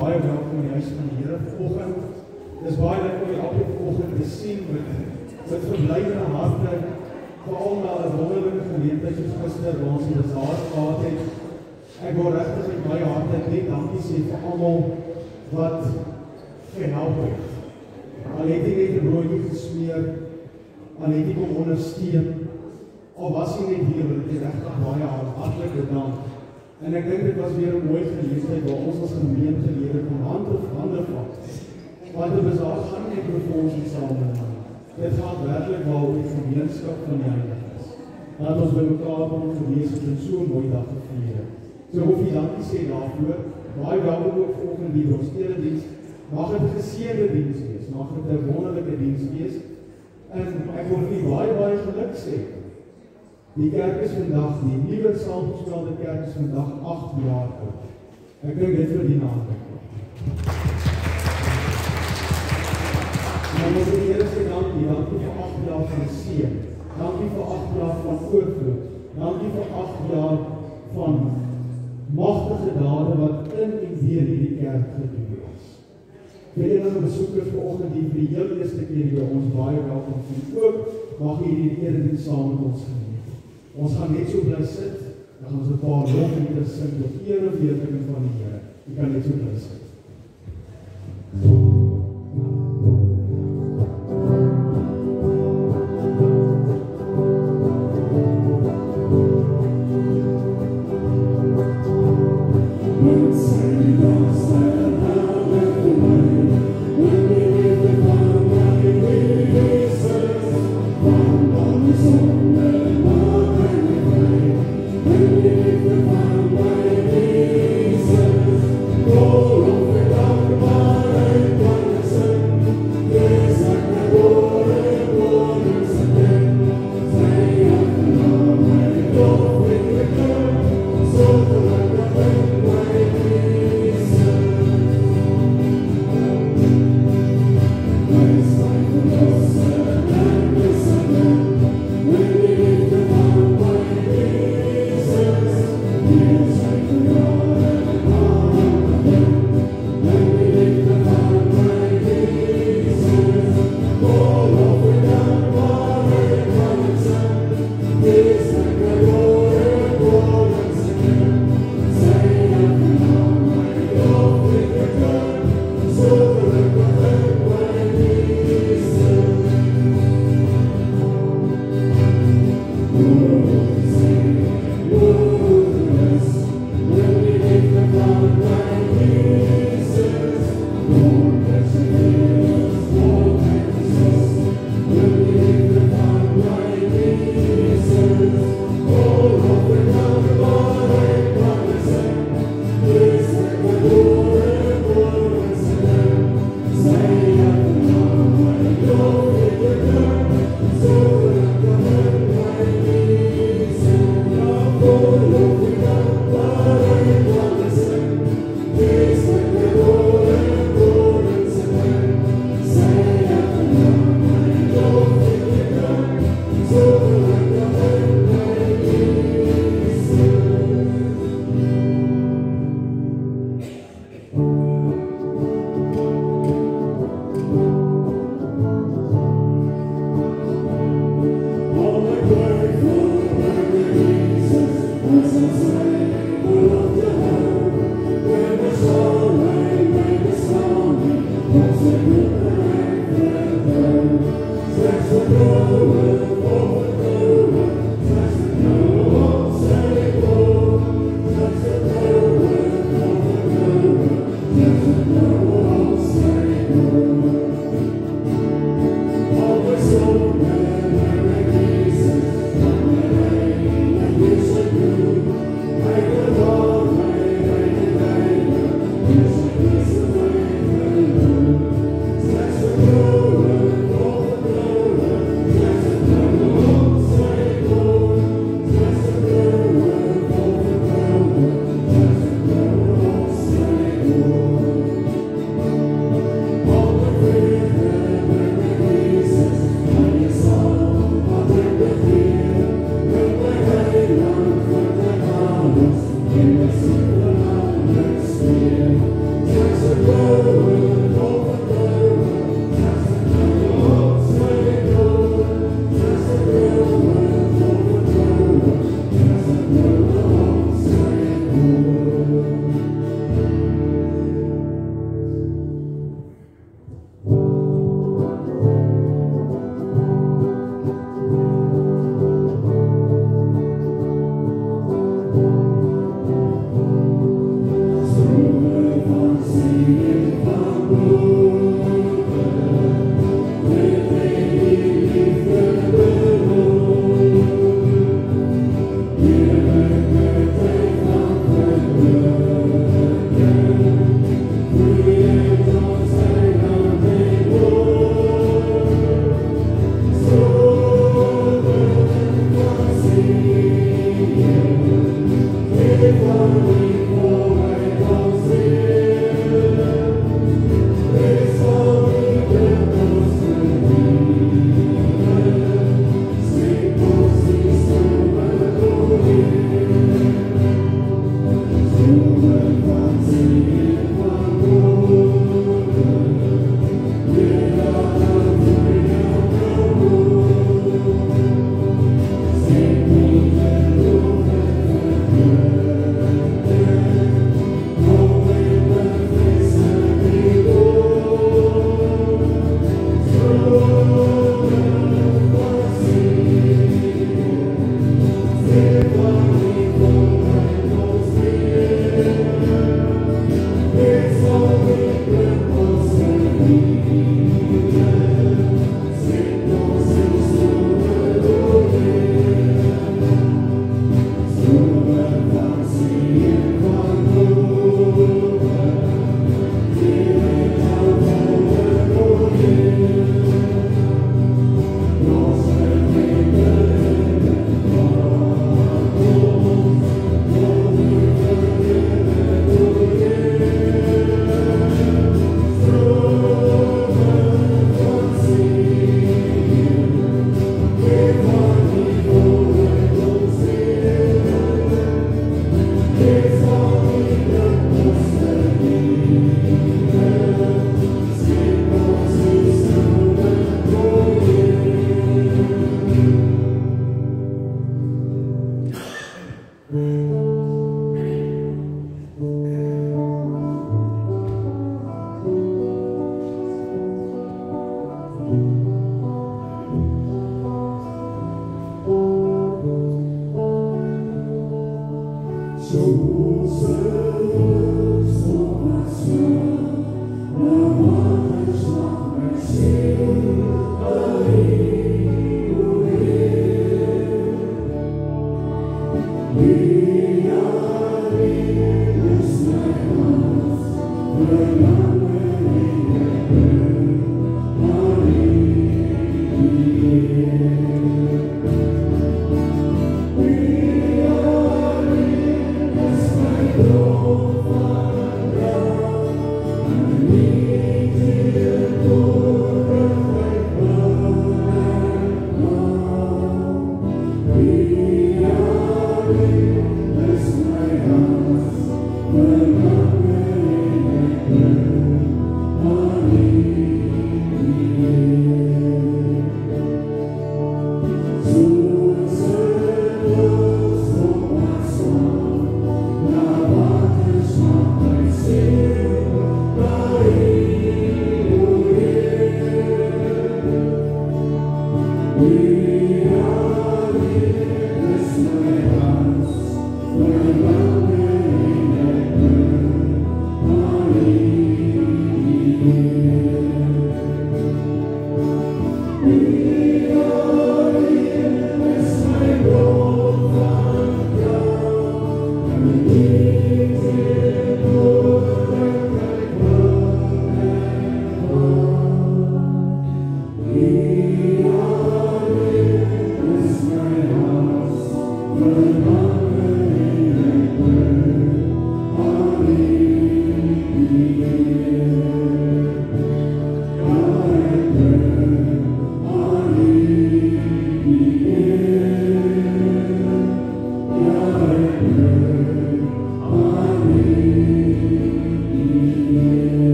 baie welkom in die huis van die Here vanoggend. Dis baie lekker om elke vanoggend te sien met verblydende harte, veral na 'n wonderlike geleentheid soos gister waar ons die bazaar gehad het. Ek wil regtig met my hart net dankie sê vir almal wat gehelp het. Al het jy net 'n broodjie gesmeer, al het jy kom ondersteun, al was jy net hier, wil ek jy regtig baie hartlike dank. En ek dink dit was weer 'n mooi geleentheid waar ons as gemeentelede van hand op hande vat. Want die bazaar gaan net oor vir ons insameling. Dit gaan werklik wel oor die gemeenskap van die heiliges. Laat ons by mekaar kom gewees het en so 'n mooi dag te vier. So hoef jy dankie sê daarvoor. Baie welkom ook volgende die ons erediens. Mag dit 'n geseënde diens wees, mag dit 'n wonderlike diens wees. En ek wil vir baie geluk sê. Die kerk is vandag, die nuwe saamgestelde kerk is vandag 8 jaar oud. Ek dink dit verdien aandag. En ons het die Here sê dankie vir 8 jaar van seën. Dankie vir 8 jaar van oorvloed. Dankie vir 8 jaar van magtige dade wat in en deur hierdie kerk gedoen is. Vir enige besoekers vanoggend die vir die heel eerste keer by ons baie welkom sien. Ook mag jy hierdie erediens saam met ons geniet. Ons gaan net so bly sit, dan gaan ons 'n paar lofliedere sing tot eer en verheerliking van die Here. Jy kan net so bly sit.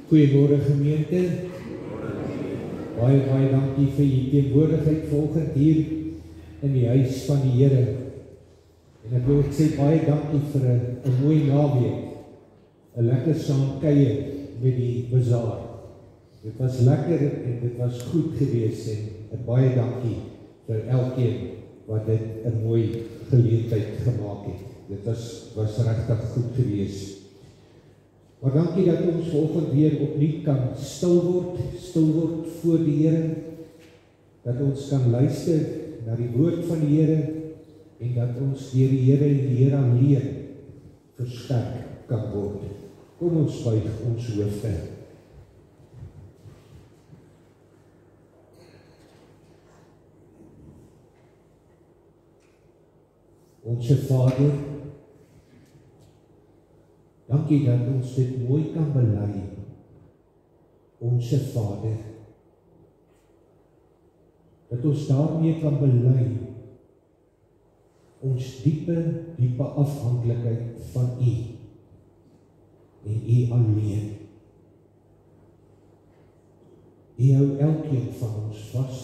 Goeiemôre gemeente. Baie dankie vir die teenwoordigheid vanoggend hier in die huis van die Here. En ek wil ook sê baie dankie vir 'n mooi naweek. 'n Lekker saam kuier met die bazaar. Dit was lekker en dit was goed geweest en baie dankie vir elkeen wat dit 'n mooi geleentheid gemaak het. Dit was regtig goed geweest. Maar dankie dat ons vanoggend weer opnuut kan stil word voor die Here, dat ons kan luister na die woord van die Here en dat ons deur die Here en die Here alleen versterk kan word. Kom ons buig ons hoofde. Onse Vader, dankie dat ons dit mooi kan bely. Onse Vader, dat ons daarmee kan bely ons diepe afhanklikheid van U en U alleen. U hou elkeen van ons vas.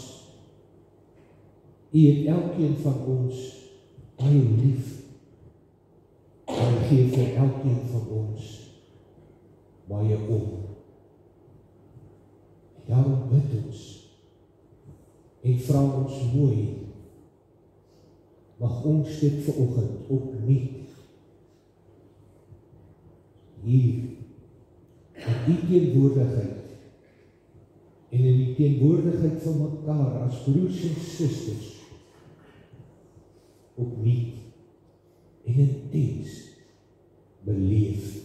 U het elkeen van ons baie lief. En gee vir elkeen van ons baie om. Daarom bid ons en vra ons mooi, mag ons dit vanoggend opnuut hier in die teenwoordigheid en in die teenwoordigheid van mekaar as broers en susters opnuut en intens beleef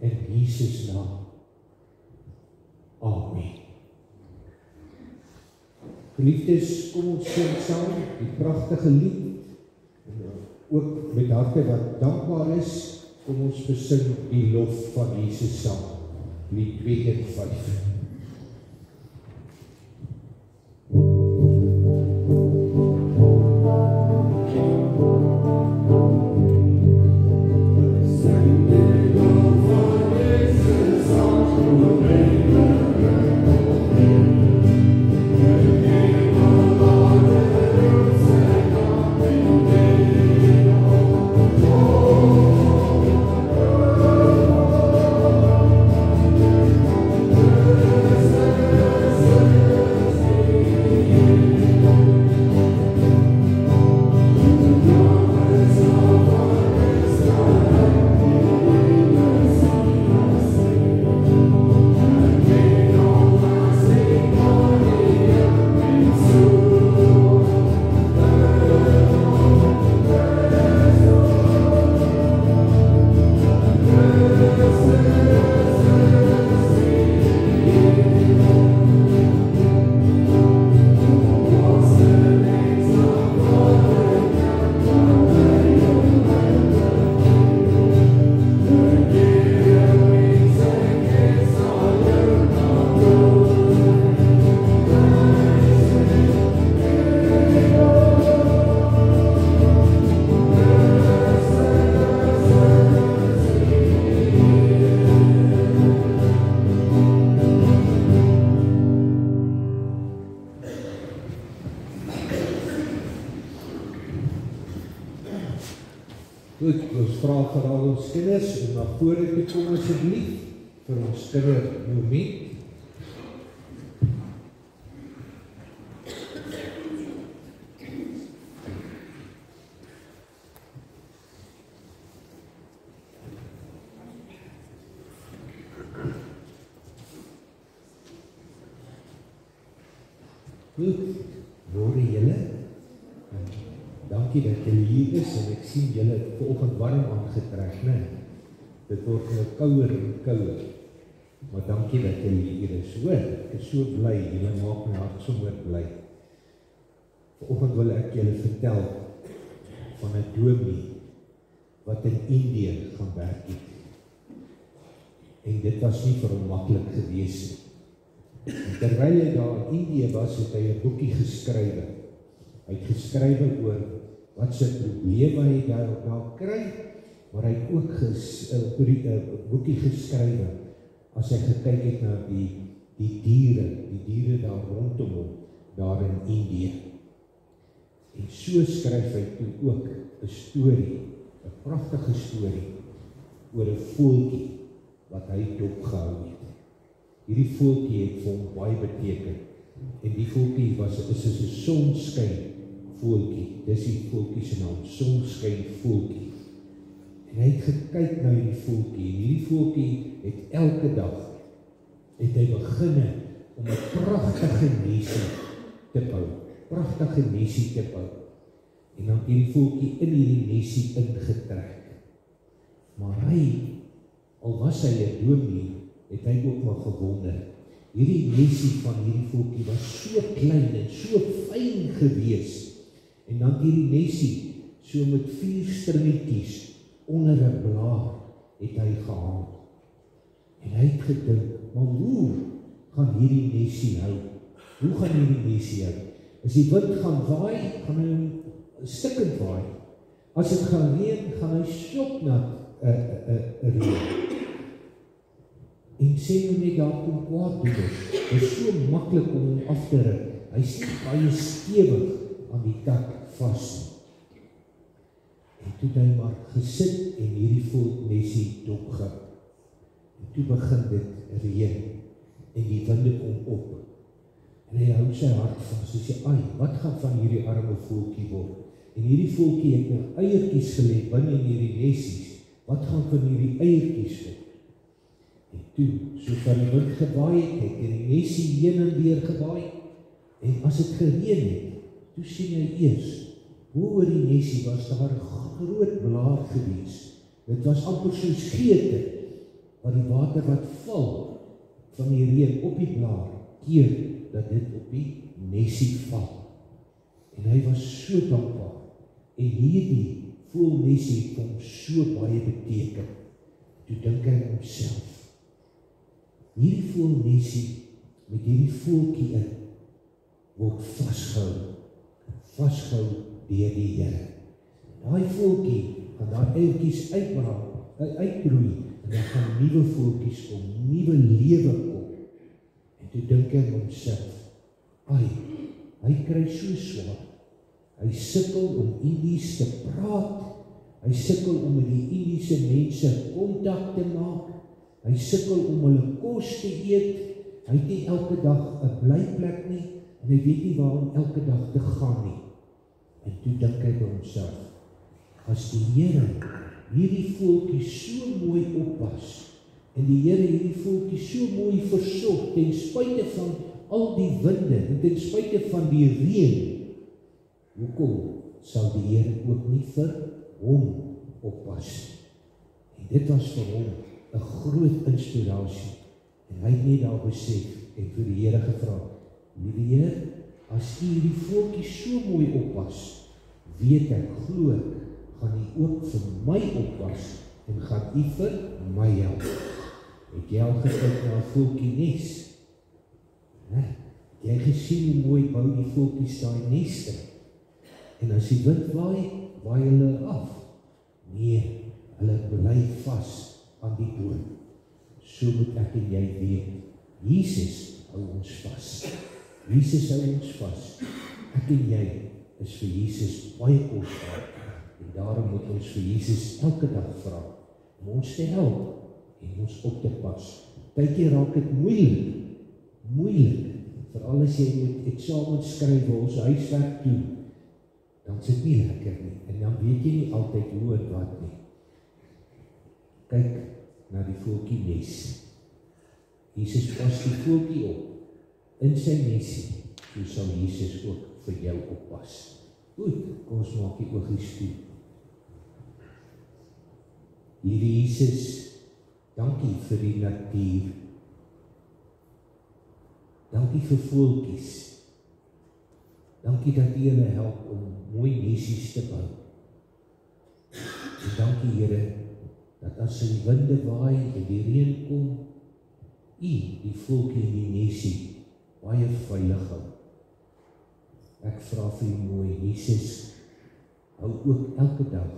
in Jesus naam. Amen. Geliefdes, kom ons sing saam die pragtige lied en ook met harte wat dankbaar is, kom ons besing die lof van Jesus saam. Lied 2 en 5. Goed, ons vra vir al ons kinders om na vore te kom asseblief vir ons kindermoment. Goed, môre julle. Dankie dat julle hier is en ek sien julle het vanoggend warm aangetrek, né? Dit word nou kouer en kouer. Maar dankie dat julle hier is. Hoor, ek is so bly, julle maak my hart sommer bly. Vanoggend wil ek julle vertel van 'n dominee wat in Indië gaan werk het. En dit was nie vir hom maklik gewees nie. En terwyl hy daar in Indië was, het hy 'n boekie geskrywe. Hy het geskrywe oor wat sy probleme hy daar kry, maar hy het ook 'n boekie geskrywe as hy gekyk het na die diere daar rondom hom, daar in Indië. En so skryf hy toe ook 'n storie, 'n pragtige storie, oor 'n voeltjie wat hy dopgehou het. Hierdie voeltjie het vir hom baie beteken, en die voeltjie is 'n sonskyn voeltjie, dis die voeltjie se naam, sonskyn voeltjie. En hy het gekyk na hierdie voeltjie, en hierdie voeltjie het elke dag, het hy beginne om 'n pragtige nesie te bou, en dan het hierdie voeltjie in hierdie nesie ingetrek. Maar hy, al was hy 'n dominee, het hy ook maar gewonder. Hierdie nesie van hierdie voeltjie was so klein en so fyn gewees, en dan hierdie nesie so met 4 stringetjies onder 'n blaar het hy gehang. En hy het gedink, maar hoe gaan hierdie nesie hou? Hoe gaan hierdie nesie hou? As die wind gaan waai, gaan hy hom stikkend waai. As dit gaan reën, gaan hy slopnat reën. En sê nou net daar kom kwaad doen het. Is so maklik om hom af te ruk. Hy's nie baie stewig aan die tak vas. En toe het hy maar gesit en hierdie voeltnesie dopgehou. En toe begin dit reën en die winde kom op. En hy hou sy hart vas, en sê, ai, wat gaan van hierdie arme voeltjie word? En hierdie voeltjie het nou eiertjies gelê binne in hierdie nesies. Wat gaan van hierdie eiertjies word? En toe, so van die wind gewaai het die nesie heen en weer gewaai. En as het gereën het, toe sien hy eers, hoe oor die nesie was daar 'n groot blaar gewees. Dit was amper soos geete, waar die water wat val van die reën op die blaar, keer dat dit op die nesie val. En hy was so dankbaar. En hierdie voelnesie het hom so baie beteken. Toe dink hy aan homself. Hierdie voelnesie met hierdie voeltjie in word vasgehou deur die Here. Daai voeltjie gaan daar eiertjies uitbroei, en dan gaan nuwe voeltjies kom, nuwe lewe kom. En toe dink hy aan homself, ai, hy kry so swaar. Hy sukkel om Indies te praat, hy sukkel om met die Indiese mense kontak te maak, hy sukkel om hulle kos te eet, hy het nie elke dag 'n blyplek nie, en hy weet nie waar om elke dag te gaan nie. En toe dink hy by homself, as die Here hierdie voeltjie so mooi oppas, en die Here hierdie voeltjie so mooi versorg, ten spyte van al die winde, en ten spyte van die reën, hoekom sal die Here ook nie vir hom oppas? En dit was vir hom 'n groot inspirasie. En hy het net daar besef en vir die Here gevra, liewe Heer, as U hierdie voeltjie so mooi oppas, weet ek, glo ek, gaan U ook vir my oppas en gaan U vir my help. Het jy al gekyk na 'n voeltjie nes? Het jy gesien hoe mooi bou die voeltjies daai neste? En as die wind waai hulle af. Nee, hulle bly vas aan die boom. So moet ek en jy weet, Jesus hou ons vas. Jesus hou ons vas. Ek en jy is vir Jesus baie kosbaar. En daarom moet ons vir Jesus elke dag vra om ons te help en ons op te pas. Partykeer raak dit moeilik, veral as jy moet eksamens skryf of ons huiswerk doen, dan is dit nie lekker nie, en dan weet jy nie altyd hoe en wat nie. Kyk na die voeltjie nes. Jesus pas die voeltjie op in sy nesie, so sal Jesus ook vir jou oppas. Goed, kom ons maak die oogies toe. Liewe Jesus, dankie vir die natuur. Dankie vir voeltjies. Dankie dat U hulle help om mooi nesies te bou. En dankie Here, dat as die winde waai en die reën kom, U die voeltjie in die nesie baie veilig hou. Ek vra vir U mooi, Jesus, hou ook elke dag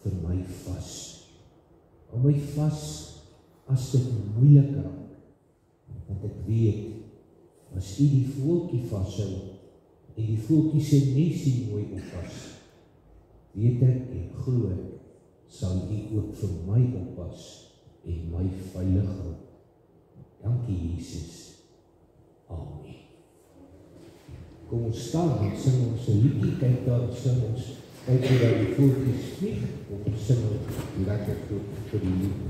vir my vas. Hou my vas as dit moeilik raak, want ek weet, as u die voeltjie vashou, en die voeltjie se nesie mooi oppas, weet ek en glo ek, sal u ook vir my oppas, en my veilig hou. Dankie Jesus. Amen. Kom ons staan, en sing ons 'n liedjie, kyk daar, sing ons, kyk hoe dat die voeltjies vlieg, kom ons sing ons lekker goed vir die lied.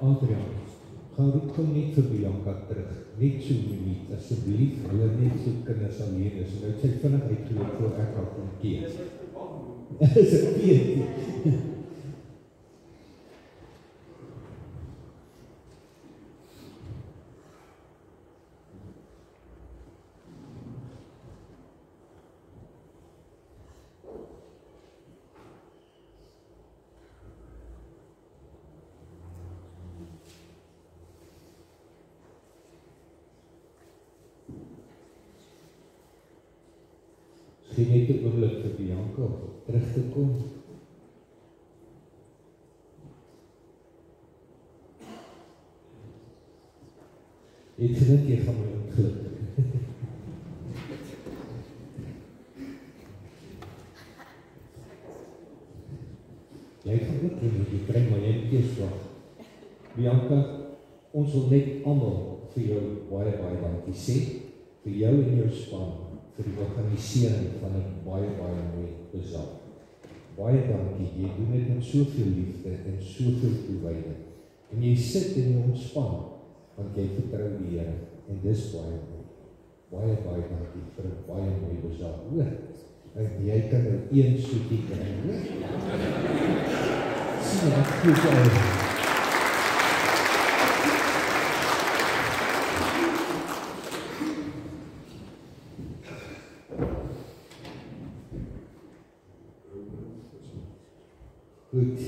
Adrian, gaan net vir Bianca terug, net so minuut, asseblief, hulle net so kinders alleen is, en sy vinnig uitgeloop voor ek al kom keer. Is ek weet? Gee net 'n oomblik vir Bianca om terug te kom. Ek gedink jy gaan my ontglip. Jy gaan ook jy kry maar jy eers wag. Bianca, ons wil net almal vir jou baie dankie sê, vir jou en jou span, vir die organisering van 'n baie mooi bazaar. Baie dankie, jy doen dit met soveel liefde en soveel toewyding. En jy sit en jy ontspan, want jy vertrou die Here, en dis baie mooi. Baie dankie vir 'n baie mooi bazaar. Hoor, en jy kan nou een soetie kry, hoor? Sien wat goed uit. Goed,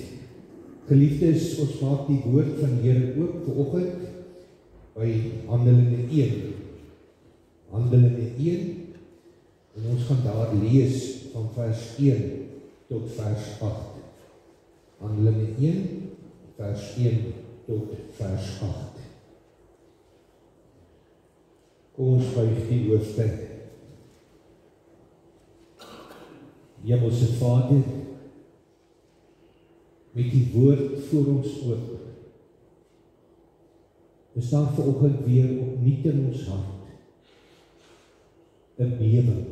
geliefdes, ons maak die woord van die Here oop vanoggend by Handelinge 1. Handelinge 1, en ons gaan daar lees van vers 1 tot vers 8. Handelinge 1, vers 1 tot vers 8. Kom ons buig die hoofde. Hemelse Vader, met die woord voor ons oop. We staan vanoggend weer opnuut in ons hart. 'n bewing.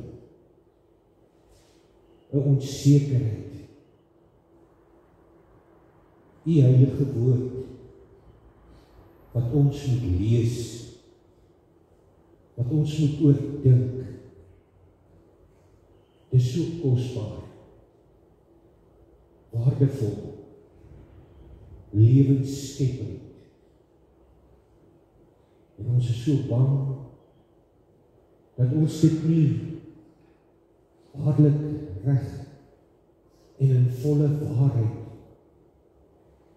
'n onsekerheid. U heilige woord, wat ons moet lees, wat ons moet oordink, dis so kosbaar, waardevol, lewensskepend. En ons is so bang, dat ons dit nie waarlik reg en in volle waarheid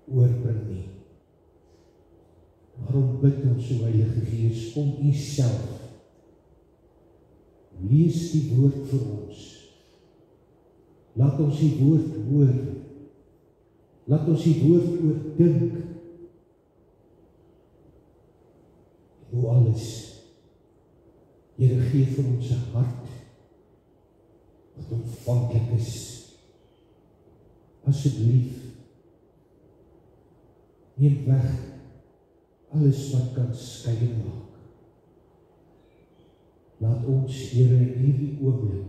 oorbring nie. Waarom bid ons so, Heilige Gees, kom U self, lees die woord vir ons, laat ons die woord hoor, laat ons die woord oordink, en hoe alles, Here, gee vir ons 'n hart, wat ontvanklik is. Asseblief, neem weg alles wat kan skei maak. Laat ons, Here, in hierdie oomblik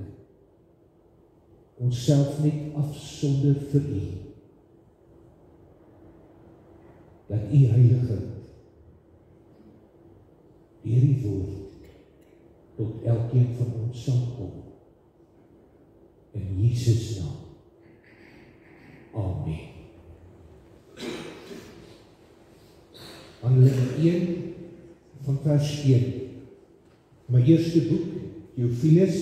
onsself net afsonder vir U, dat U Heilige deur die woord tot elkeen van ons sal kom. In Jesus naam. Amen. Handelinge 1 van vers 1. My eerste boek, Theophilus,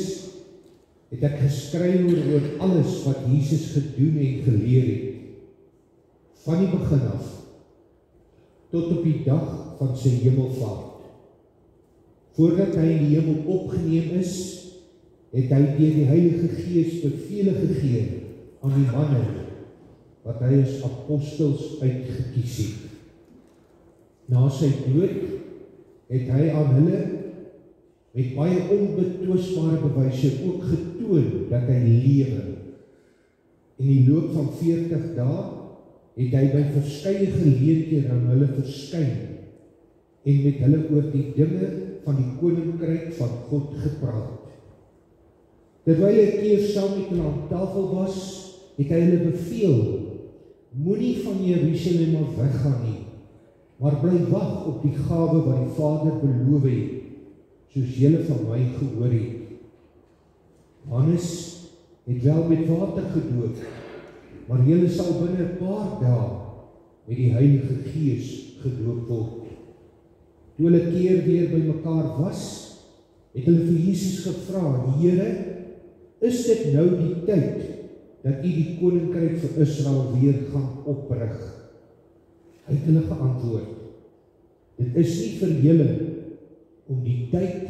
het ek geskryf oor alles wat Jesus gedoen en geleer het, van die begin af, tot op die dag van sy hemelvaart. Voordat hy in die hemel opgeneem is, het hy deur die Heilige Gees bevele gegee aan die manne, wat hy as apostels uitgekies het. Na sy dood het hy aan hulle met baie onbetwisbare bewyse ook getoon dat hy lewe. In die loop van 40 dae het hy by verskeie geleenthede aan hulle verskyn en met hulle oor die dinge van die koninkryk van God gepraat. Terwyl hy 'n keer saam met hulle aan tafel was, het hy hulle beveel, moenie van Jerusalem af weggaan nie, maar bly wag op die gawe wat die Vader beloof het, soos julle van my gehoor het. Johannes het wel met water gedoop, maar julle sal binne 'n paar dae met die Heilige Gees gedoop word. Toe hulle keer weer by mekaar was, het hulle vir Jesus gevra, Here, is dit nou die tyd dat U die koninkryk vir Israel weer gaan oprig? Hy het hulle geantwoord, dit is nie vir julle om die tyd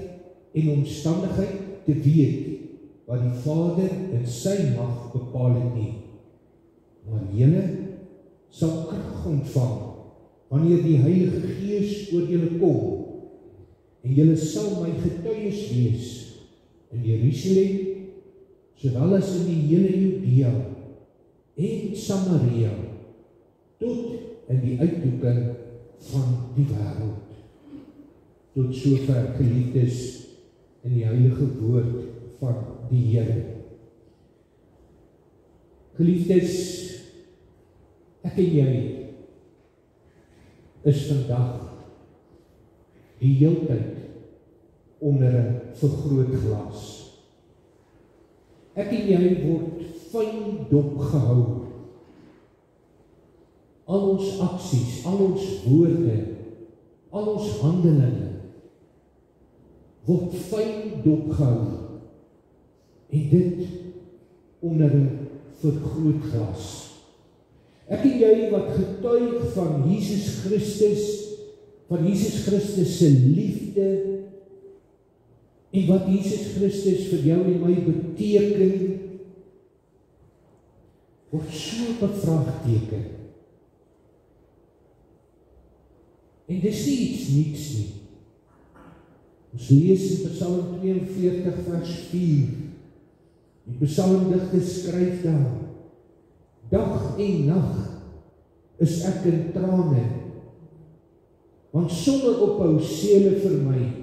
en omstandigheid te weet wat die Vader in sy mag bepaal het nie, maar julle sal krag ontvang wanneer die Heilige Gees oor julle kom, en julle sal my getuies wees in Jerusalem, sowel as in die hele Judea en Samaria, tot in die uithoeke van die wêreld. Tot sover, geliefdes, in die heilige woord van die Here. Geliefdes, ek en jy is vandag die heeltyd onder 'n vergrootglas. Ek en jy word fyn dopgehou. Al ons aksies, al ons woorde, al ons handelinge word fyn dopgehou, en dit onder 'n vergrootglas. Ek en jy wat getuig van Jesus Christus se liefde, en wat Jesus Christus vir jou en my beteken, word so bevraagteken. En dis nie iets niets nie. Ons lees in Psalm 42 vers 4, die psalmdigter skryf daar, dag en nag is ek in trane, want sonder ophou sê hulle vir my,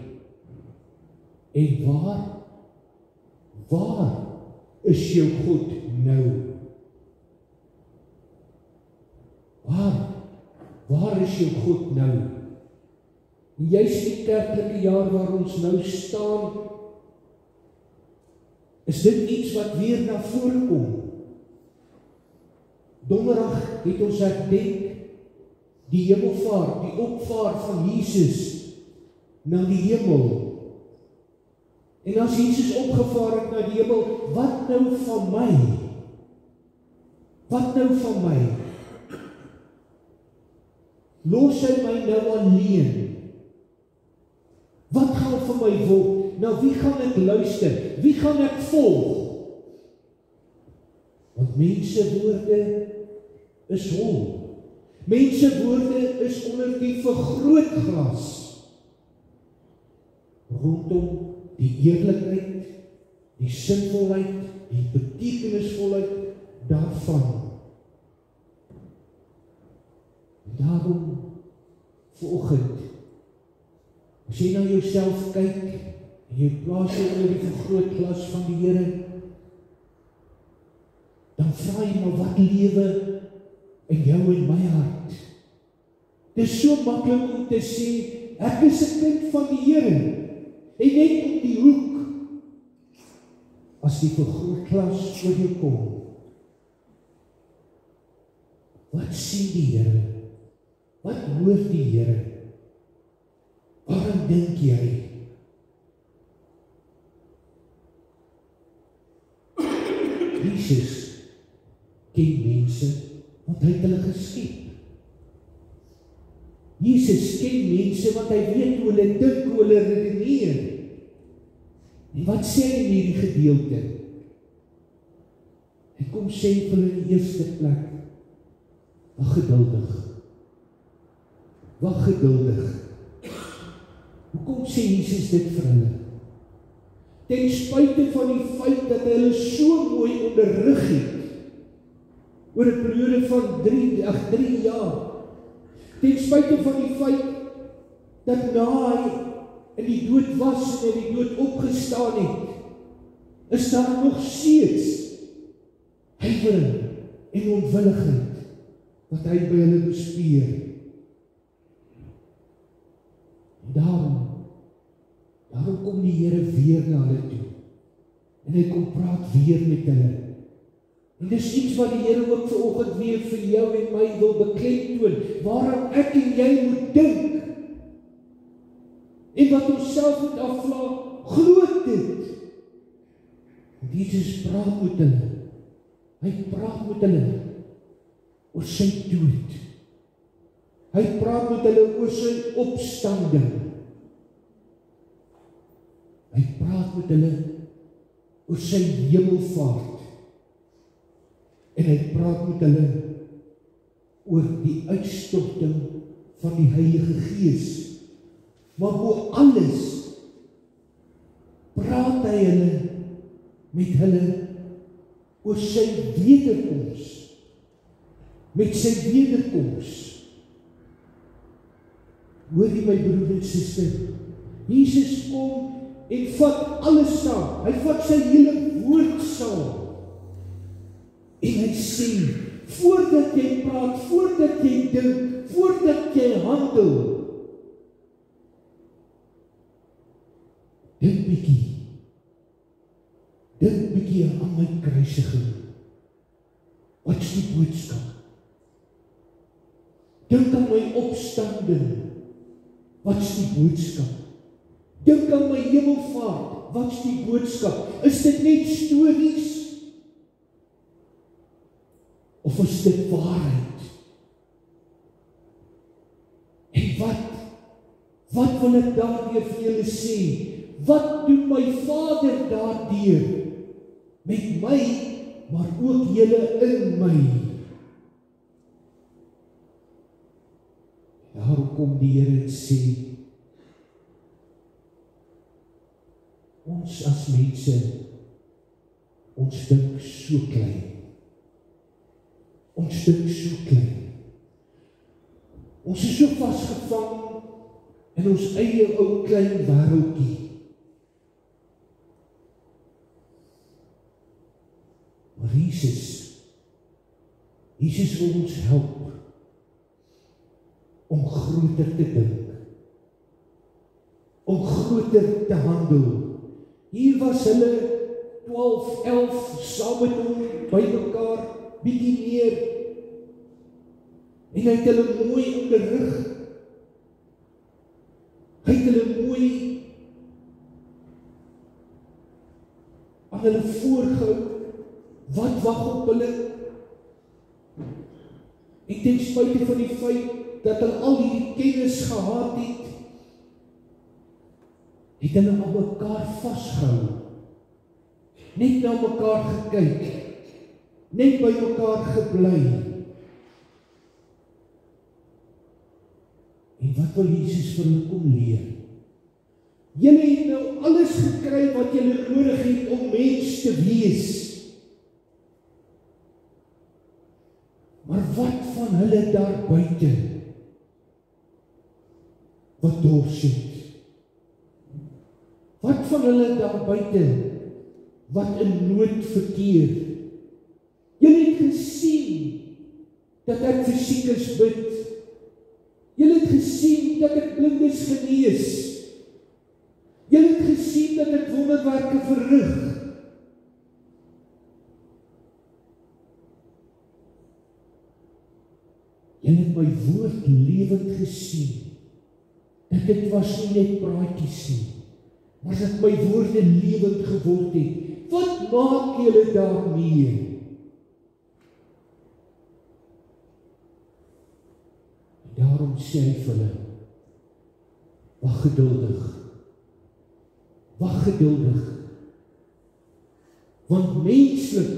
en waar is jou God nou? Waar is jou God nou? En juist die kerklike jaar waar ons nou staan, is dit iets wat weer na vore kom. Donderdag het ons herdenk die hemelvaart, die opvaart van Jesus na die hemel. En as Jesus opgevaar het na die hemel, wat nou van my? Wat nou van my? Los hy my nou alleen? Wat gaan van my word? Nou wie gaan ek luister? Wie gaan ek volg? Want mense woorde is hol. Mense woorde is onder die vergrootglas. Rondom die eerlikheid, die sinvolheid, die betekenisvolheid daarvan. Daarom, vanoggend, as jy na jouself kyk, en jy plaas jou onder die vergrootglas van die Here, dan vra jy maar wat lewe in jou en my hart. Dit is so maklik om te sê, ek is 'n kind van die Here, en net om die hoek, as die vergrootglas oor jou kom. Wat sien die Here? Wat hoor die Here? Waarom dink jy? Jesus ken mense, want hy het hulle geskep. Jesus ken mense, want hy weet hoe hulle dink, hoe hulle redeneer. En wat sê hy in hierdie gedeelte? Hy kom sê vir hulle in die eerste plek, wag geduldig. Wag geduldig. Hoekom sê Jesus dit vir hulle? Ten spyte van die feit dat hy hulle so mooi onderrig het, oor 'n periode van 3 jaar, ten spyte van die feit dat na hy in die dood was en in die dood opgestaan het, is daar nog steeds huiwering en onwilligheid wat hy by hulle bespeer. Daarom kom die Here weer na hulle toe. En hy kom praat weer met hulle. En dis iets wat die Here ook vanoggend weer vir jou en my wil beklemtoon, waaraan ek en jy moet dink. En wat ons self moet afvra, glo dit. Jesus praat met hulle. Hy praat met hulle oor sy dood. Hy praat met hulle oor sy opstanding. Hy praat met hulle oor sy hemelvaart. En hy praat met hulle oor die uitstorting van die Heilige Gees. Maar bo alles praat hy met hulle oor sy wederkoms. Met sy wederkoms. Hoor jy my broer en suster? Jesus kom en vat alles saam. Hy vat sy hele woord saam. En hy sê, voordat jy praat, voordat jy dink, voordat jy handel, dink bietjie aan my kruisiging. Wat is die boodskap? Dink aan my opstanding. Wat is die boodskap? Dink aan my hemelvaart. Wat is die boodskap? Is dit net stories? Of is dit waarheid? En wat wil ek daardeur vir julle sê? Wat doen my Vader daardeur? Met my, maar ook julle in my. Daarom kom die Here en sê, ons as mense, ons dink so klein. Ons dink so klein. Ons is so vasgevang in ons eie ou klein wêreldjie. Maar Jesus wil ons help om groter te dink, om groter te handel. Hier was hulle 12, 11 saam met hom by mekaar, bietjie meer, en hy het hulle mooi onderrig, hy het hulle mooi aan hulle voorgehou, wat wag op hulle, en ten spyte van die feit dat hulle al die kennis gehad het hulle aan mekaar vasgehou, net na mekaar gekyk, net by mekaar gebly. En wat wil Jesus vir hulle kom leer? Julle het nou alles gekry wat julle nodig het om mens te wees. Maar wat van hulle daar buite wat dors het? Wat van hulle daar buite wat in nood verkeer? Julle het gesien dat ek vir siekes bid. Julle het gesien dat ek blindes genees. Julle het gesien dat ek wonderwerke verrig. Julle het my woord lewend gesien. Dat dit was nie net praatjies nie, maar dat my woorde lewend geword het. Wat maak julle daarmee? En daarom sê hy vir hulle, wag geduldig. Wag geduldig. Want menslik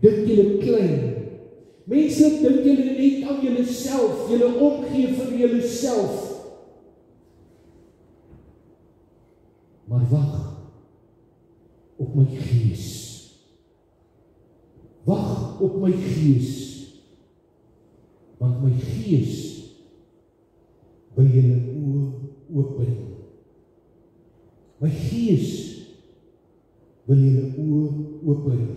dink julle klein. Menslik dink julle net aan julle self, julle omgee vir julle self. Maar wag op my gees. Wag op my gees. Want my gees wil julle oë open. My gees wil julle oë open.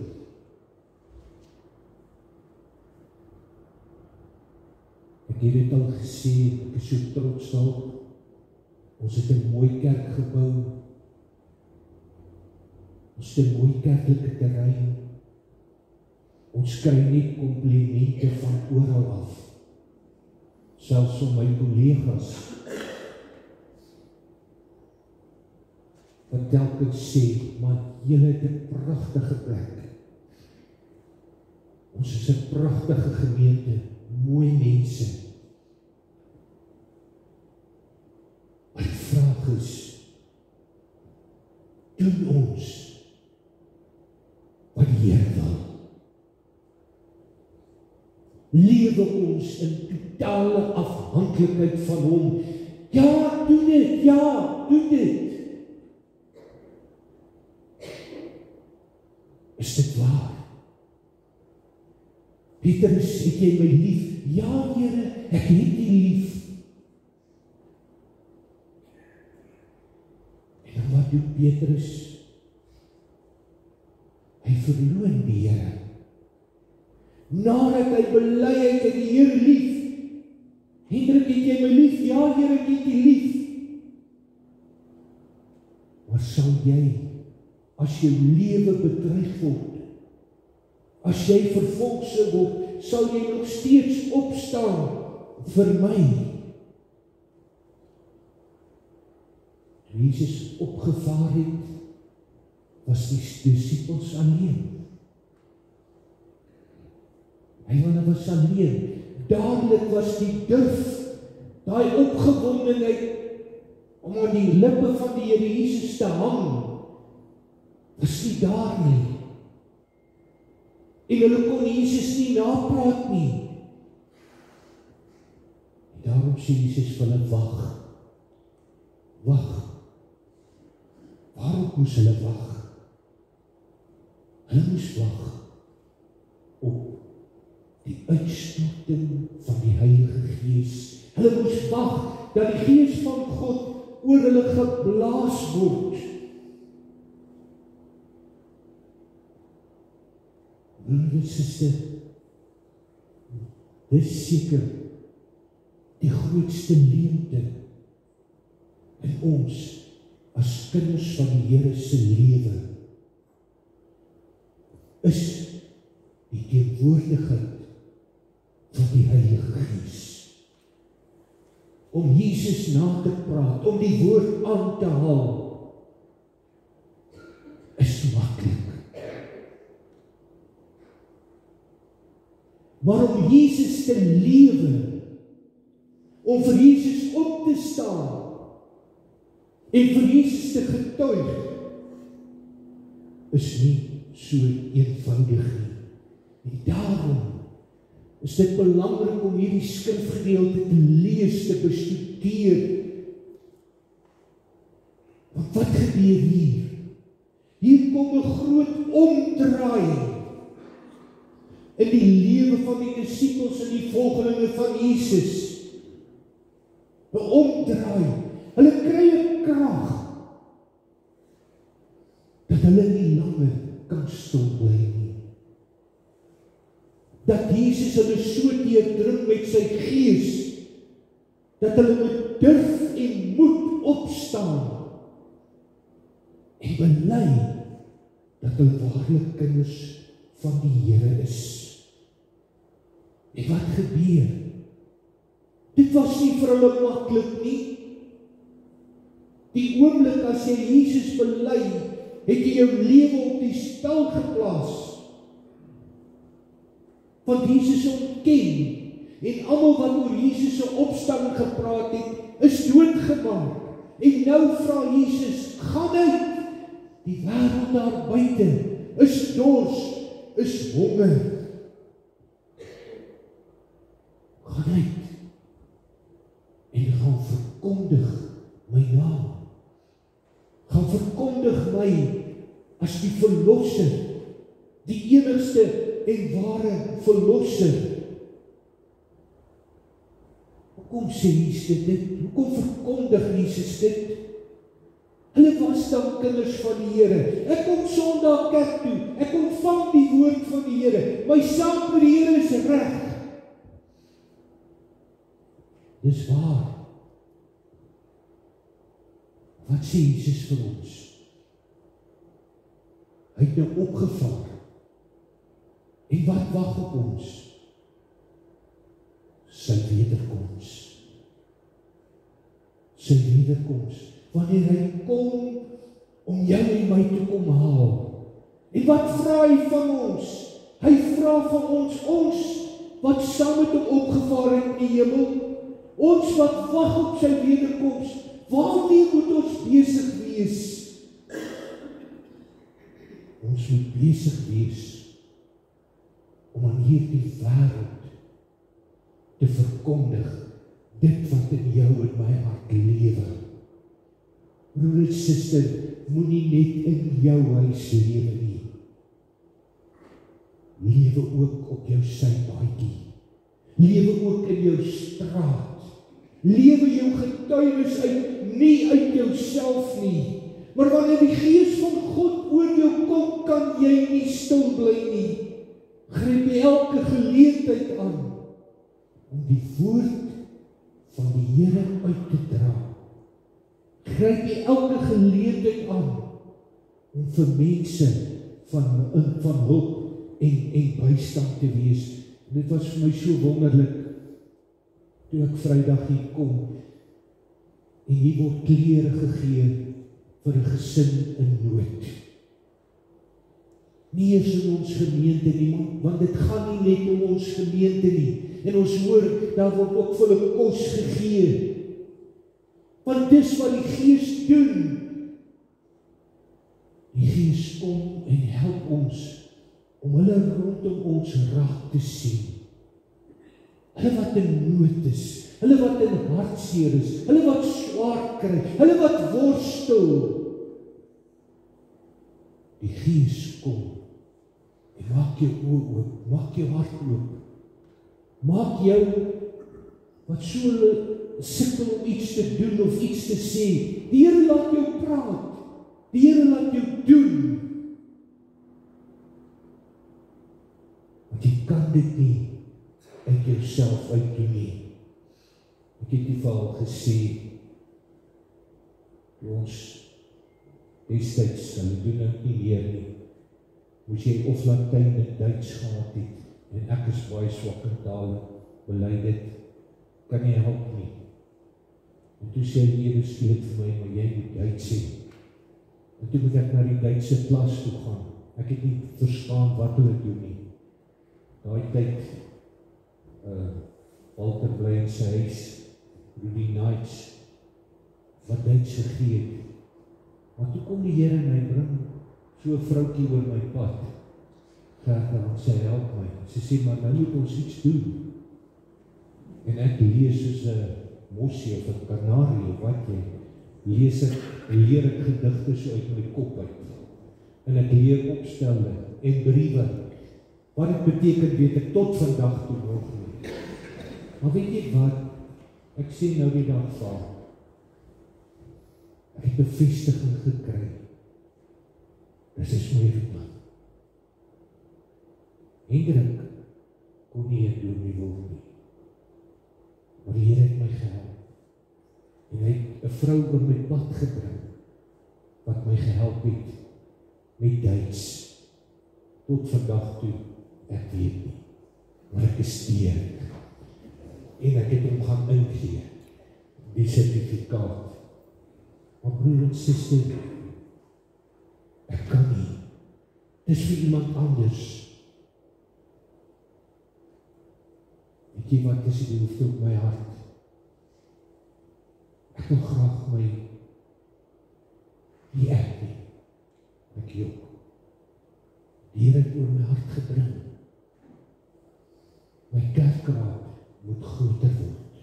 Ek het dit al gesê, ek is so trots daarop. Ons het 'n mooi kerk gebou. Ons het 'n mooi kerklike terrein. Ons kry net komplimente van oral af. Selfs van my kollegas. Wat telkens sê, maar julle het 'n pragtige plek. Ons is 'n pragtige gemeente, mooi mense. Maar die vraag is, doen ons wat die Here wil? Lewe ons in totale afhanklikheid van hom? Ja, doen dit, ja, doen dit. Is dit waar? Petrus, het jy my lief? Ja, Here, ek het U lief. En wat doen Petrus? Hy verloon die Here. Nadat hy bely het ek die Here lief. Hendrik, het jy my lief? Ja, Here, ek het U lief. Maar sal jy, as jou lewe bedreig word, as jy vervolg sou word, sal jy nog steeds opstaan vir my? Toe Jesus opgevaar het, was die disippels alleen. Hy was alleen. Dadelik was die durf, daai opgewondenheid om aan die lippe van die Here Jesus te hang, was nie daar nie. En hulle kon Jesus nie napraat nie. En daarom sê Jesus vir hulle, wag. Wag. Waarom moes hulle wag? Hulle moes wag op die uitstorting van die Heilige Gees. Hulle moes wag dat die Gees van God oor hulle geblaas word. broer en suster, dis seker die grootste leemte in ons as kinders van die Here se lewe, is die teenwoordigheid van die Heilige Gees. Om Jesus na te praat, om die woord aan te haal, is maklik. Maar om Jesus te lewe, om vir Jesus op te staan, en vir Jesus te getuig, is nie so eenvoudig nie. En daarom is dit belangrik om hierdie skrifgedeelte te lees, te bestudeer. Want wat gebeur hier? Hier kom 'n groot omdraai in die lewe van die disippels en die volgelinge van Jesus. 'n Omdraai. Hulle kry 'n krag dat hulle nie langer kan stil bly nie. Dat Jesus hulle so deurdruk met sy gees, dat hulle met durf en moed opstaan en bely dat hulle waarlik kinders van die Here is. En wat gebeur? Dit was nie vir hulle maklik nie. Die oomblik as jy Jesus bely, het jy jou lewe op die spel geplaas. Want Jesus ontken, en almal wat oor Jesus se opstanding gepraat het, is doodgemaak. En nou vra Jesus, gaan uit. Die wêreld daar buite is dors, is honger. Gaan uit en gaan verkondig my naam. Gaan verkondig my as die verlosser, die enigste en ware verlosser. Hoekom sê Jesus dit? Hoekom verkondig Jesus dit? Hulle was dan kinders van die Here. Ek kom Sondag kerk toe. Ek ontvang die woord van die Here. My saak met die Here is reg. Dis waar. Wat sê Jesus vir ons? Hy het nou opgevaar. En wat wag op ons? Sy wederkoms. Sy wederkoms. Wanneer hy kom om jou en my te kom haal. En wat vra hy van ons? Hy vra van ons wat saam met hom opgevaar het in die hemel, ons wat wag op sy wederkoms, waarmee moet ons besig wees? Ons moet besig wees om aan hierdie wêreld te verkondig dit wat in jou en my hart lewe. Broer en suster, moenie net in jou huis lewe nie. Lewe ook op jou sypaadjie. Lewe ook in jou straat. Lewe jou getuienis uit, nie uit jouself nie. Maar wanneer die Gees van God oor jou kom, kan jy nie stil bly nie. Gryp elke geleentheid aan om die woord van die Here uit te dra. Gryp elke geleentheid aan om vir mense van hulp en bystand te wees. Dit was vir my so wonderlik toe ek Vrydag hier kom en hier word klere gegee vir 'n gesin in nood. Nie eens in ons gemeente nie, want dit gaan nie net om ons gemeente nie. En ons hoor, daar word ook vir hulle kos gegee. Want dis wat die Gees doen. Die Gees kom en help ons om hulle rondom ons raak te sien. Hulle wat in nood is, hulle wat in hartseer is, hulle wat swaar kry, hulle wat worstel. Die Gees kom en maak jou oë oop, maak jou hart oop. Maak jou wat so sukkel om iets te doen of iets te sê. Die Here laat jou praat. Die Here laat jou doen. kan dit nie uit jouself uitdoen nie. Ek het die val gesê, ons destyds, hulle doen dit nie meer nie, moes jy of Latyn en Duits gehad het, en ek is baie swak in tale, bely dit, kan nie help nie. En toe sê die ewe skielik vir my, maar jy moet Duits hê. En toe moet ek na die Duitse klas toe gaan. Ek het nie verstaan wat hulle doen nie. Daai tyd, Walter bly in sy huis, Rudy Knights, wat Duits gegee het. Maar toe kom die Here en hy bring so 'n vroukie oor my pad. Gerda, en sy help my. Sy sê, maar nou moet ons iets doen. En ek lees soos 'n mossie of 'n kanarie of wat jy, leer ek gedigte so uit my kop uit. En ek leer opstelde en briewe. Wat dit beteken weet ek tot vandag toe nog nie. Maar weet jy wat? Ek sê nou die dag van, ek het bevestiging gekry. Dis is my roeping. Hendrik kon nie het doen nie word nie. Maar die Here het my gehelp. En hy het 'n vrou oor my pad gebring, wat my gehelp het met Duits. Tot vandag toe, ek weet nie. Maar ek is teer. En ek het hom gaan ingee, die sertifikaat. Maar broer en suster, ek kan nie. Dis vir iemand anders. Weet jy wat is die behoefte op my hart? Ek wil graag my, nie ek nie, ek ook. Die Here het oor my hart gebring. My kerkraad moet groter word.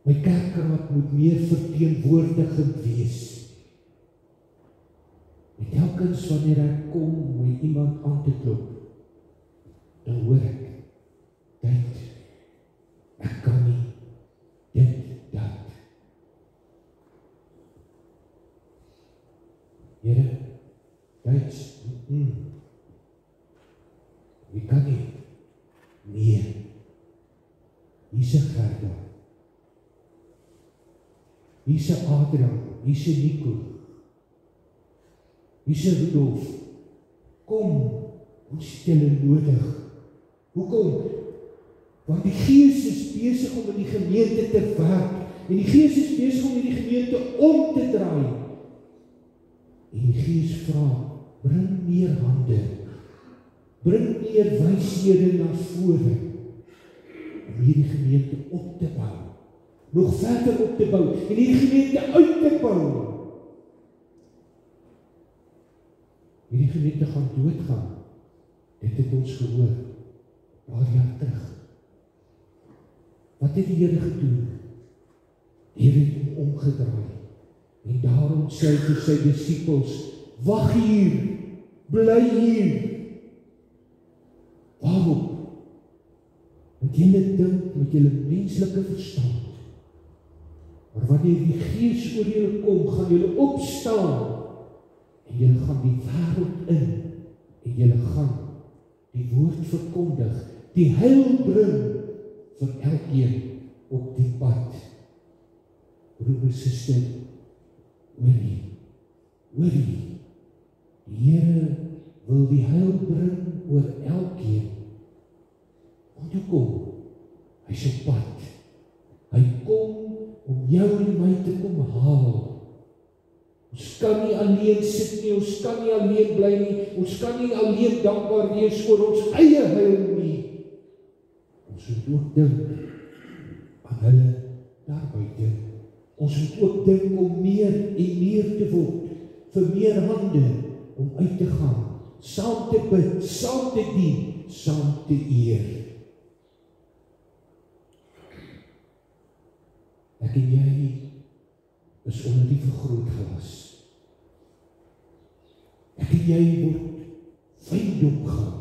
My kerkraad moet meer verteenwoordigend wees. En telkens wanneer ek kom om my iemand aan te klop, dan hoor ek, dit, ek kan nie, dit, dat. Here, Duits, wie kan nie? Nee, hier's 'n Gerda, hier's 'n Adrian, hier's 'n Nico, hier's 'n Rudolf, kom, ons het julle nodig. Hoekom? Want die Gees is besig om in die gemeente te werk, en die Gees is besig om in die gemeente om te draai. En die Gees vra, bring meer hande, bring meer wyshede na vore, om hierdie gemeente op te bou, nog verder op te bou, en hierdie gemeente uit te bou. Hierdie gemeente gaan doodgaan, dit het ons gehoor, paar jaar terug. Wat het die Here gedoen? Die Here het hom omgedraai, en daarom sê hy vir sy disippels, wag hier, bly hier. Waarom? Want julle dink met julle menslike verstand, maar wanneer die Gees oor julle kom, gaan julle opstaan, en julle gaan die wêreld in, en julle gaan die woord verkondig, die heil bring, vir elkeen op die pad. Broer en suster, hoorie, die Here wil die heil bring oor elkeen. Want hoekom? Hy is op pad. Hy kom om jou en my te kom haal. Ons kan nie alleen sit nie, ons kan nie alleen bly nie, ons kan nie alleen dankbaar wees oor ons eie heil nie. Ons moet ook dink aan hulle daar buite. Ons moet ook dink om meer en meer te word, vir meer hande, om uit te gaan, saam te bid, saam te dien, saam te eer. Ek en jy is onder die vergrootglas. Ek en jy word fyn dopgaan.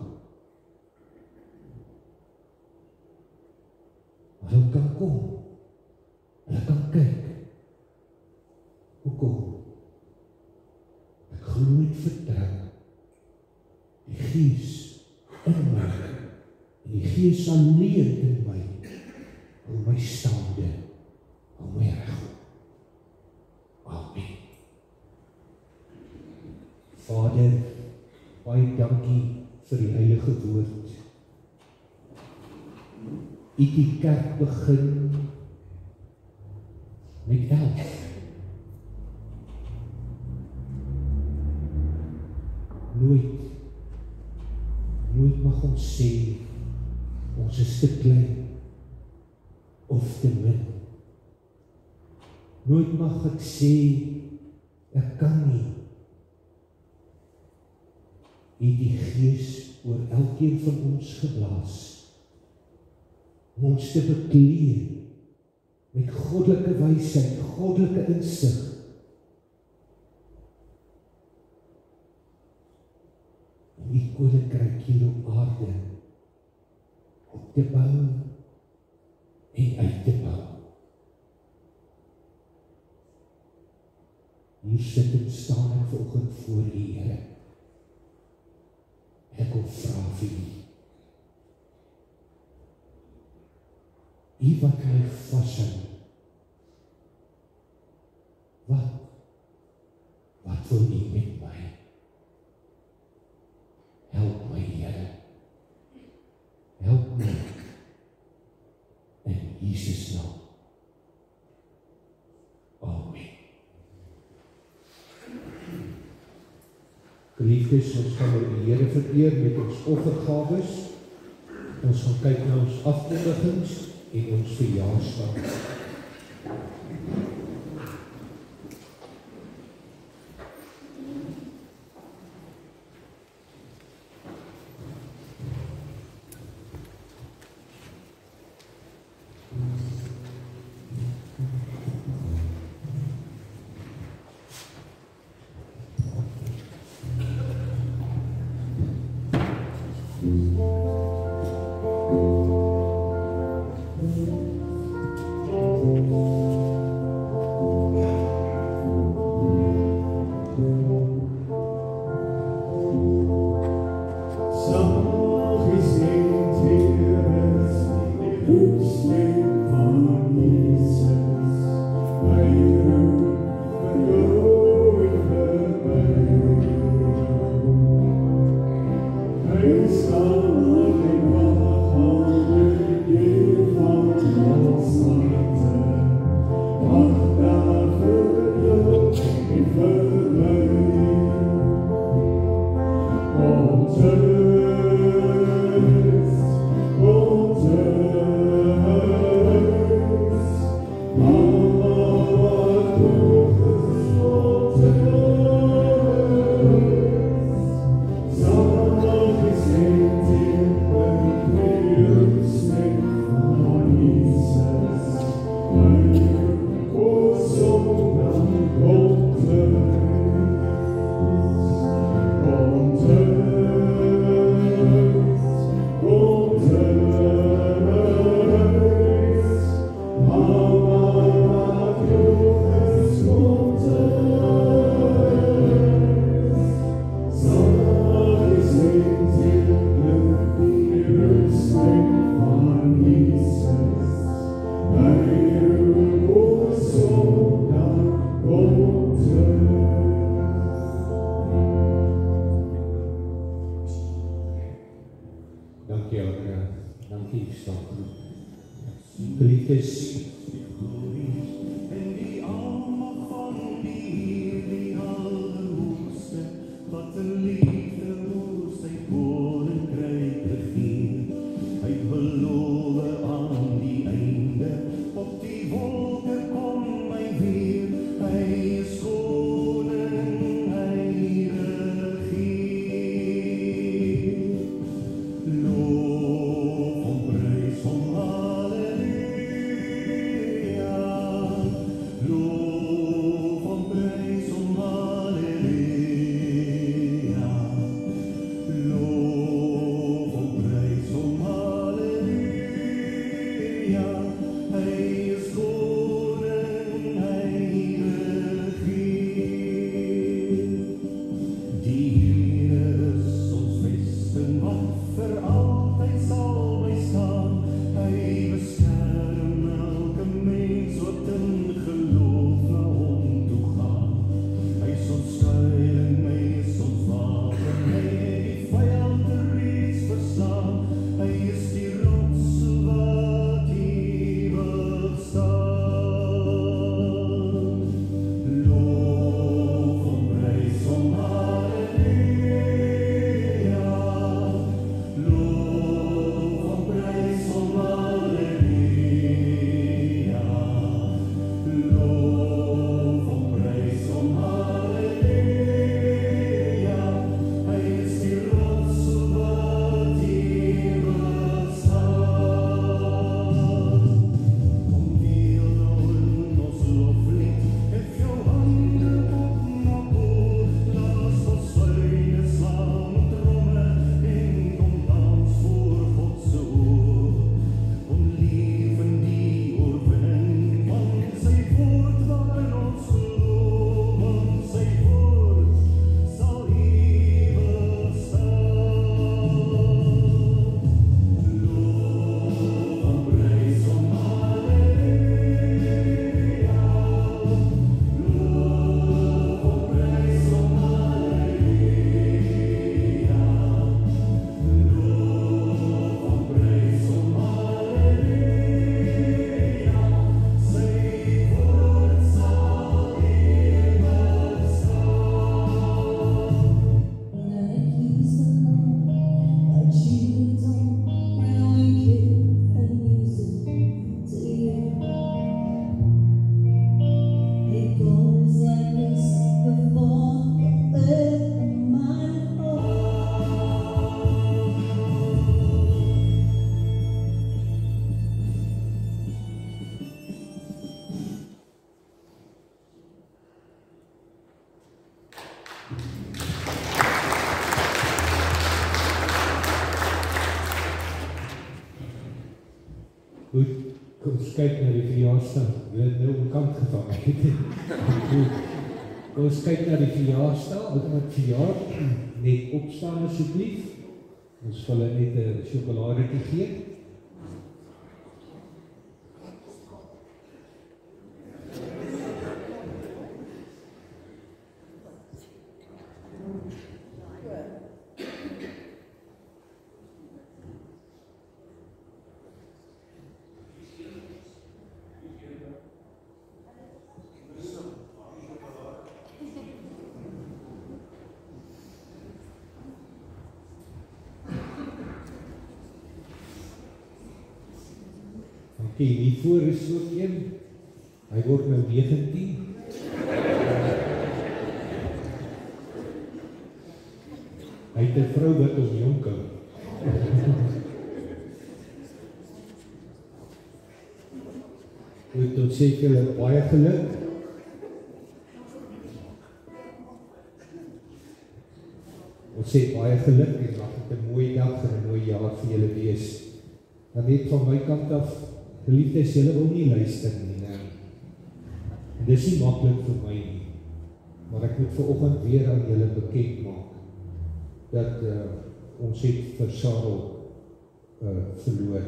Maar hulle kan kom, hulle kan kyk. Hoekom? Ek glo en vertrou die Gees in my Gees alleen in my, hou my staande, hou my reg. Amen. Vader, baie dankie vir die heilige woord. U het die kerk begin met 11. Nooit mag ons sê, ons is te klein of te min. Nooit mag ek sê, ek kan nie. U het die Gees oor elkeen van ons geblaas, om ons te bekleed met goddelike wysheid, goddelike insig, om die koninkryk hier op aarde op te bou en uit te bou. Hier sit en staan ek vanoggend voor die Here. Ek wil vra vir U. U wat my vashou. Wat wil U met my? Help my, Here. Help my. In Jesus' naam. Amen. Geliefdes, ons gaan nou die Here vereer met ons offergawes. Ons gaan kyk na ons afkondigings en ons verjaarsdag. Hallelujah. Goed, kom ons kyk na die verjaarsdag. Jy het nou om kant gevang. Goed, kom ons kyk na die verjaarsdag. Wat verjaar, net opstaan asseblief. Ons wil net 'n sjokolade gee. Die voor is ook een, hy word nou 19. Hy het 'n vrou wat hom jonk hou. Goed, tot sê ek julle baie geluk. Ons sê baie geluk en mag dit 'n mooi dag en 'n mooi jaar vir julle wees. Dan net van my kant af, geliefdes, julle wil nie luister nie. Dis nie maklik vir my nie, maar ek moet vanoggend weer aan julle bekend maak dat ons het vir Sarel verloor.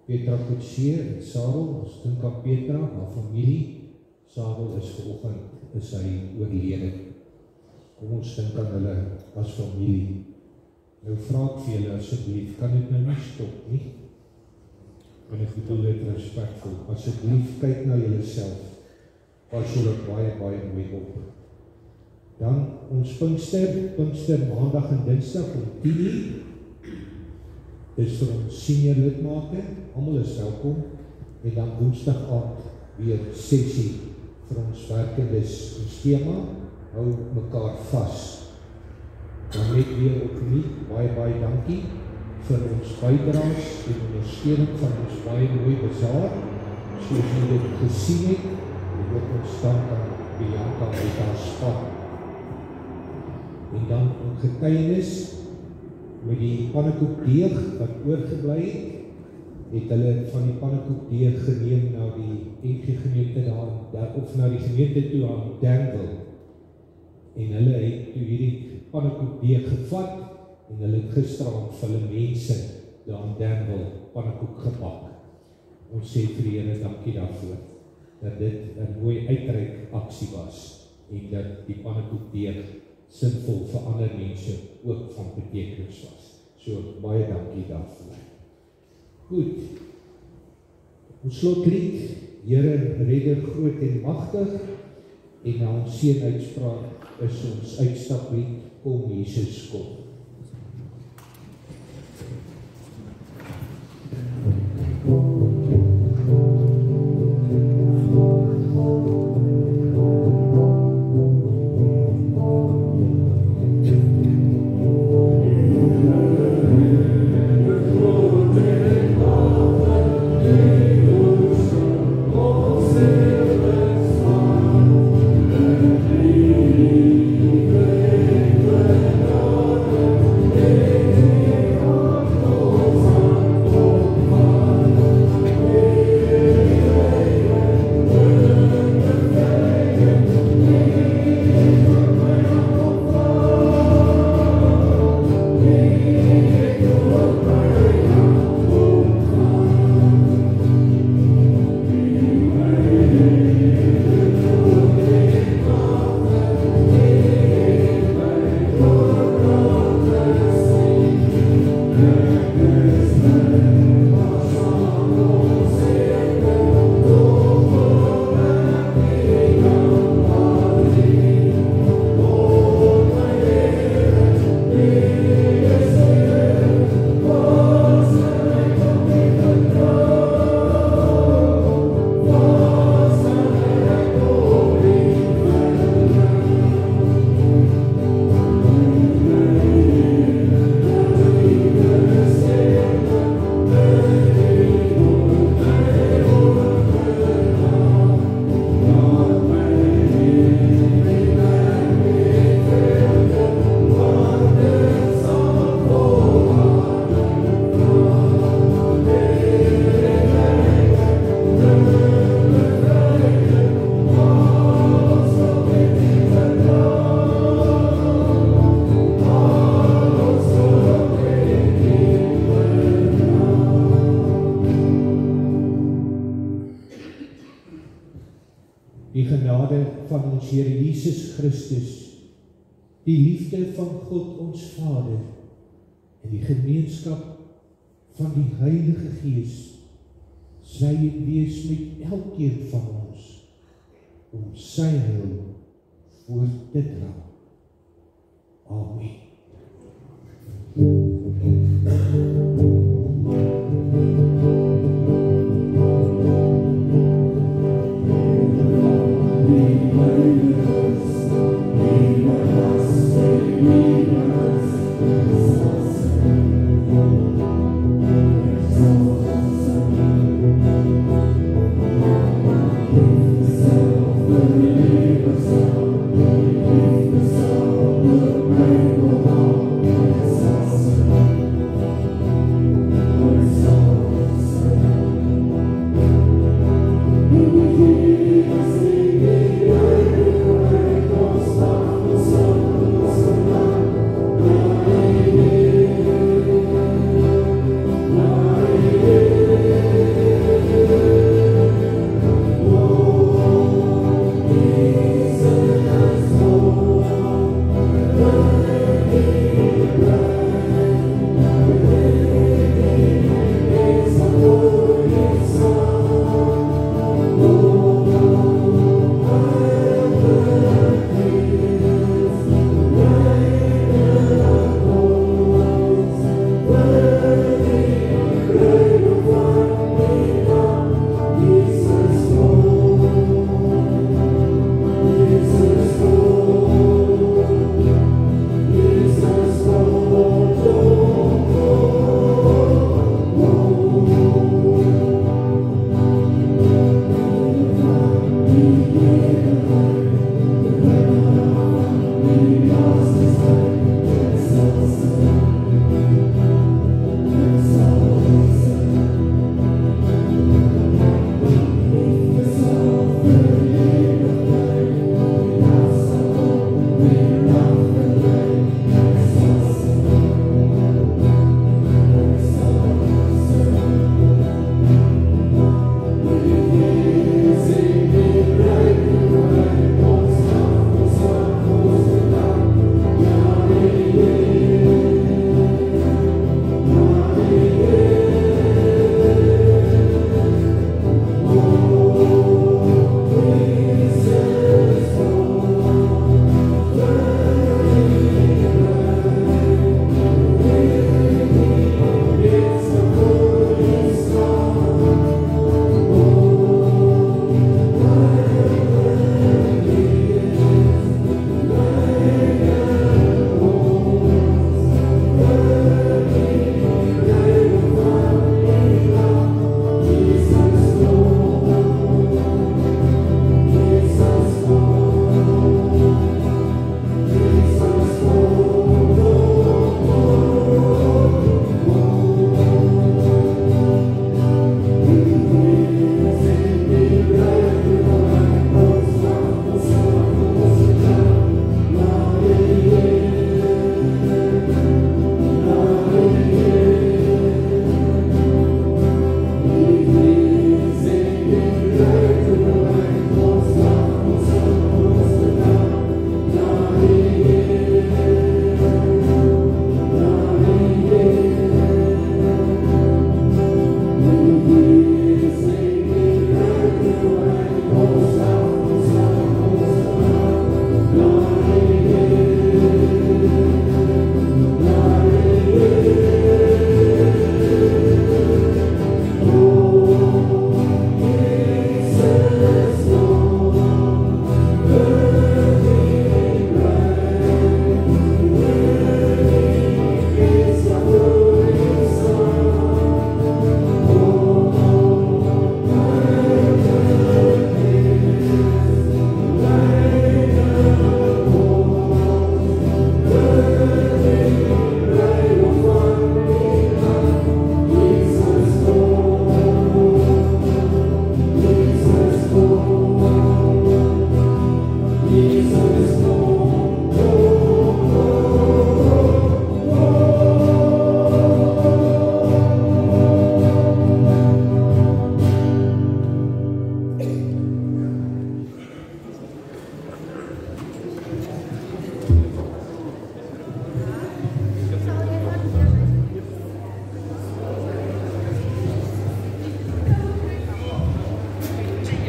Petra Kutsie en Sarel, ons dink aan Petra, haar familie. Sarel is vanoggend, is hy oorlede. Kom ons dink aan hulle as familie. Nou vra ek vir julle asseblief, kan dit nou nie stop nie? En ek bedoel dit respectvol. Asseblief kyk na julleself. Pas julle baie mooi op. Dan ons Pinkster maandag en dinsdag om 10:00. Dis vir ons senior lidmate, almal is welkom. En dan woensdag aand weer sessie vir ons werkendes. Ons tema, hou mekaar vas. Dan net weer opnuut, baie dankie vir ons bydraes en ondersteuning van ons baie mooi bazaar. Soos jy dit gesien het, en ook ons dank aan Bianca met haar span. En dan een getuienis met die pannekoekdeeg wat oorgebly het hulle van die pannekoekdeeg geneem na die NG gemeente daar, of na die gemeente toe aan Danville. En hulle het toe hierdie pannekoekdeeg gevat en hulle het gisterand vir hulle mense daar in Danville pannekoek gepak. Ons sê vir die Here dankie daarvoor, dat dit 'n mooi uitreik aksie was en dat die pannekoekdeeg sinvol vir ander mense ook van betekenis was. So baie dankie daarvoor. Goed. Ons slotlied, Here redder groot en magtig, en na ons seënuitspraak is ons uitstaplied, Kom Jesus kom. genade van ons Here Jesus Christus, die liefde van God ons Vader, en die gemeenskap van die Heilige Gees, sy wees met elkeen van ons, om sy heil voort te dra. Amen.